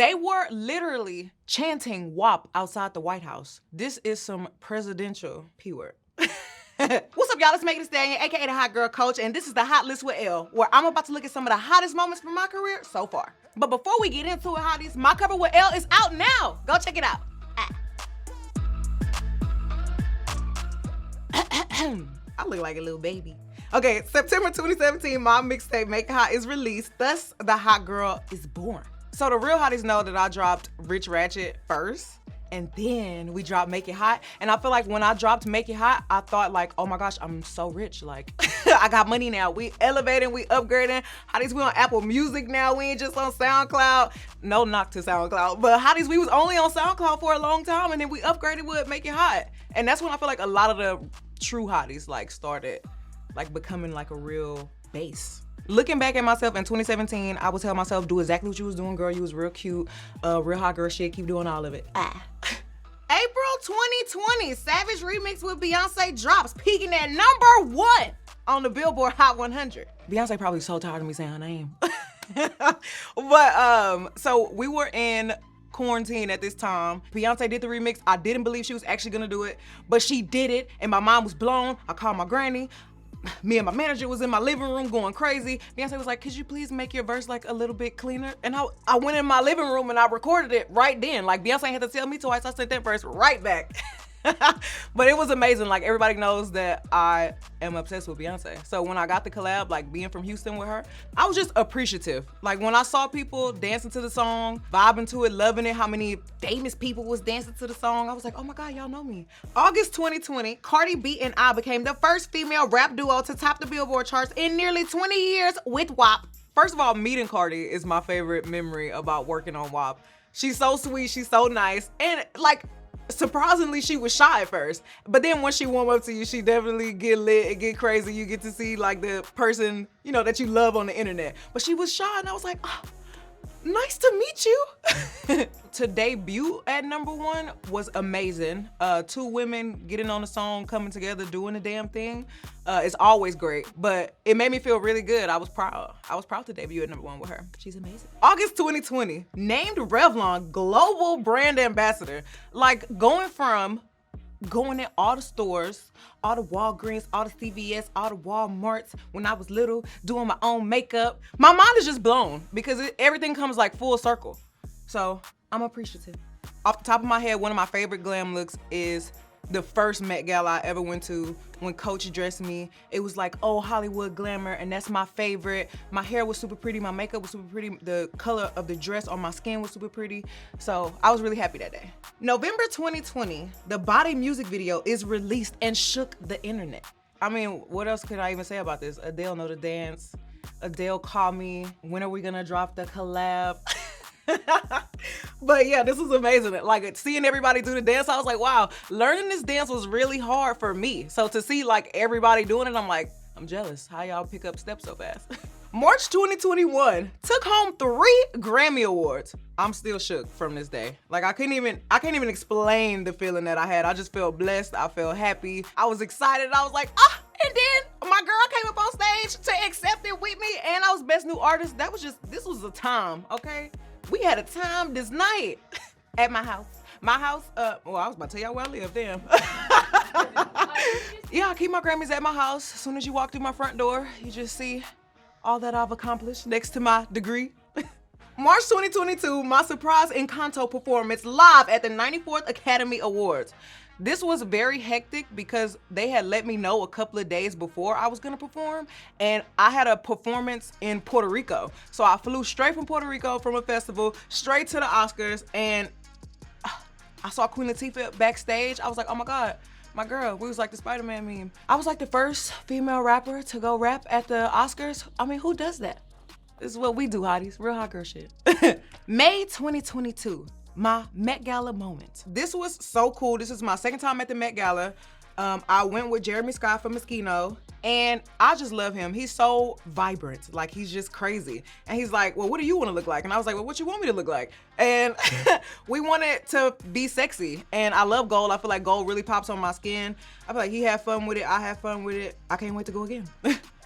They were literally chanting WAP outside the White House. This is some presidential P-word. What's up, y'all? It's Megan Thee Stallion, aka the Hot Girl Coach, and this is the Hot List with Elle, where I'm about to look at some of the hottest moments from my career so far. But before we get into it, hotties, my cover with Elle is out now. Go check it out. I look like a little baby. Okay, September 2017, my mixtape Make It Hot is released, thus the Hot Girl is born. So the real hotties know that I dropped Rich Ratchet first, and then we dropped Make It Hot. And I feel like when I dropped Make It Hot, I thought like, oh my gosh, I'm so rich. Like, I got money now. We elevating, we upgrading. Hotties, we on Apple Music now. We ain't just on SoundCloud. No knock to SoundCloud. But hotties, we was only on SoundCloud for a long time, and then we upgraded with Make It Hot. And that's when I feel like a lot of the true hotties like started like becoming like a real base. Looking back at myself in 2017, I would tell myself, do exactly what you was doing, girl. You was real cute, real hot girl shit. Keep doing all of it. April 2020, Savage remix with Beyonce drops, peaking at #1 on the Billboard Hot 100. Beyonce probably so tired of me saying her name. But so we were in quarantine at this time. Beyonce did the remix. I didn't believe she was actually gonna do it, but she did it, and my mind was blown. I called my granny. Me and my manager was in my living room going crazy. Beyonce was like, could you please make your verse like a little bit cleaner? And I went in my living room and I recorded it right then. Like Beyonce had to tell me twice. I sent that verse right back. But it was amazing. Like everybody knows that I am obsessed with Beyonce. So when I got the collab, like being from Houston with her, I was just appreciative. Like when I saw people dancing to the song, vibing to it, loving it, how many famous people was dancing to the song, I was like, oh my God, y'all know me. August 2020, Cardi B and I became the first female rap duo to top the Billboard charts in nearly 20 years with WAP. First of all, meeting Cardi is my favorite memory about working on WAP. She's so sweet, she's so nice, and like, surprisingly, she was shy at first, but then once she warm up to you, she definitely get lit and get crazy. You get to see like the person, you know, that you love on the internet. But she was shy, and I was like, oh, nice to meet you. To debut at #1 was amazing. Two women getting on the song, coming together, doing the damn thing. It's always great, but it made me feel really good. I was proud. I was proud to debut at #1 with her. She's amazing. August 2020, named Revlon Global Brand Ambassador. Like going in all the stores, all the Walgreens, all the CVS, all the Walmarts when I was little, doing my own makeup. My mind is just blown because everything comes like full circle. So I'm appreciative. Off the top of my head, one of my favorite glam looks is the first Met Gala I ever went to when Coach dressed me. It was like, oh, Hollywood glamour, and that's my favorite. My hair was super pretty, my makeup was super pretty, the color of the dress on my skin was super pretty. So I was really happy that day. November 2020, the Body music video is released and shook the internet. I mean, what else could I even say about this? Adele know the dance. Adele called me. When are we gonna drop the collab? But yeah, this was amazing. Like seeing everybody do the dance, I was like, wow, learning this dance was really hard for me. So to see like everybody doing it, I'm like, I'm jealous. How y'all pick up steps so fast? March 2021, took home 3 Grammy Awards. I'm still shook from this day. Like I can't even explain the feeling that I had. I just felt blessed, I felt happy. I was excited, I was like, ah, and then my girl came up on stage to accept it with me, and I was Best New Artist. This was a time, okay? We had a time this night at my house. My house, well, I was about to tell y'all where I live, damn. Yeah, I keep my Grammys at my house. As soon as you walk through my front door, you just see all that I've accomplished next to my degree. March 2022, my surprise Encanto performance live at the 94th Academy Awards. This was very hectic because they had let me know a couple of days before I was gonna perform, and I had a performance in Puerto Rico. So I flew straight from Puerto Rico from a festival, straight to the Oscars, and I saw Queen Latifah backstage. I was like, oh my God, my girl. We was like the Spider-Man meme. I was like the first female rapper to go rap at the Oscars. I mean, who does that? This is what we do, hotties, real hot girl shit. May 2022. My Met Gala moment. This was so cool. This is my second time at the Met Gala. I went with Jeremy Scott from Moschino, and I just love him. He's so vibrant, like he's just crazy. And he's like, well, what do you want to look like? And I was like, well, what you want me to look like? And we wanted to be sexy, and I love gold. I feel like gold really pops on my skin. I feel like he had fun with it, I had fun with it. I can't wait to go again.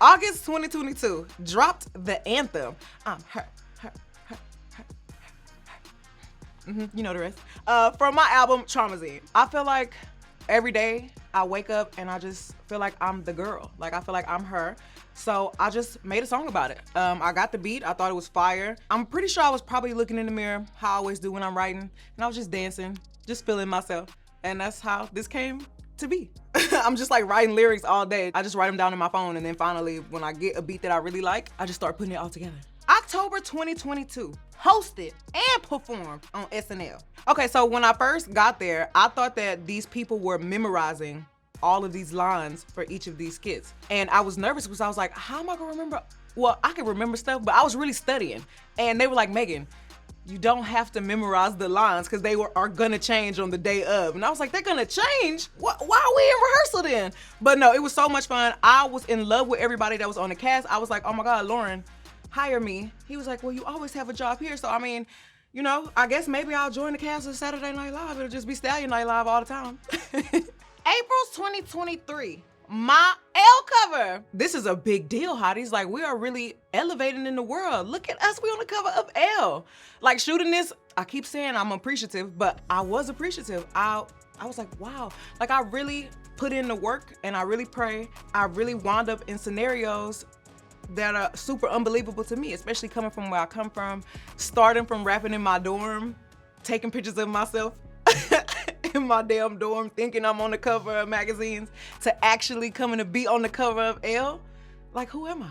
August 2022, dropped the anthem. I'm her. You know the rest. From my album, Charmazine. I feel like every day I wake up and I just feel like I'm the girl. Like I feel like I'm her. So I just made a song about it. I got the beat, I thought it was fire. I'm pretty sure I was probably looking in the mirror, how I always do when I'm writing, and I was just dancing, just feeling myself. And that's how this came to be. I'm just like writing lyrics all day. I just write them down in my phone, and then finally, when I get a beat that I really like, I just start putting it all together. October 2022, hosted and performed on SNL. Okay, so when I first got there, I thought that these people were memorizing all of these lines for each of these skits. And I was nervous because I was like, how am I gonna remember? Well, I can remember stuff, but I was really studying. And they were like, Megan, you don't have to memorize the lines because they are gonna change on the day of. And I was like, they're gonna change? Why are we in rehearsal then? But no, it was so much fun. I was in love with everybody that was on the cast. I was like, oh my God, Lauren, hire me. He was like, well, you always have a job here. So I mean, you know, I guess maybe I'll join the cast of Saturday Night Live. It'll just be Stallion Night Live all the time. April 2023, my ELLE cover. This is a big deal, hotties. Like, we are really elevating in the world. Look at us, we on the cover of ELLE. Like, shooting this, I keep saying I'm appreciative, but I was appreciative. I was like, wow. Like, I really put in the work and I really pray. I really wound up in scenarios that are super unbelievable to me, especially coming from where I come from, starting from rapping in my dorm, taking pictures of myself in my damn dorm, thinking I'm on the cover of magazines, to actually coming to be on the cover of ELLE. Like, who am I?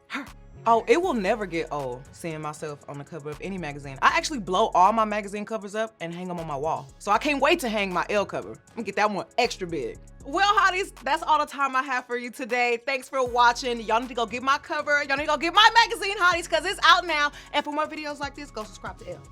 Her. Oh, it will never get old seeing myself on the cover of any magazine. I actually blow all my magazine covers up and hang them on my wall. So I can't wait to hang my ELLE cover. I'm gonna get that one extra big. Well, hotties, that's all the time I have for you today. Thanks for watching. Y'all need to go get my cover. Y'all need to go get my magazine, hotties, because it's out now. And for more videos like this, go subscribe to ELLE.